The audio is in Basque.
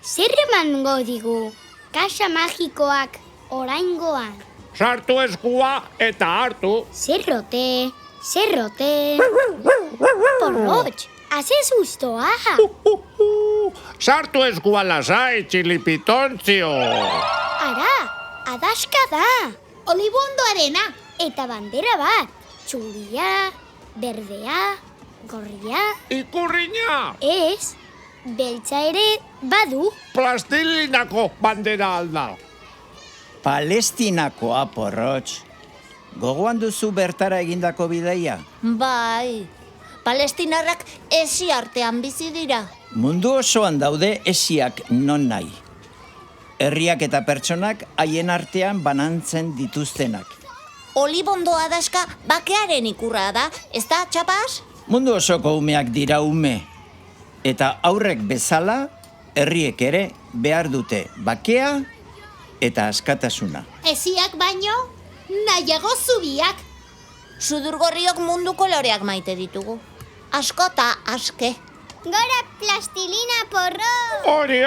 zer emango digu kaxa magikoak oraingoan? Sartu eskua eta hartu. Zerrote. Porrotx, haze sustoa. Sartu eskua lasai, txilipitontzio. Ara, adaska da. Olibondoarena. Eta bandera bat. Txuria, berdea, gorria. Ikurriña. Ez, beltza ere badu. Plastilinako bandera alda. Palestinakoa, Porrotx. Gogoan duzu bertara egindako bidaia? Bai, palestinarrak esi artean bizi dira. Mundu osoan daude esiak non nahi. Herriak eta pertsonak haien artean banantzen dituztenak. Olibondo adaska bakearen ikurra da, ez da, txapas? Mundu osoko umeak dira ume. Eta aurrek bezala, herriek ere behar dute bakea eta askatasuna. Esiak baino, nahiago zubiak. Sudurgorriok mundu koloreak maite ditugu. Asko eta aske. Gora plastilina porro! Hori!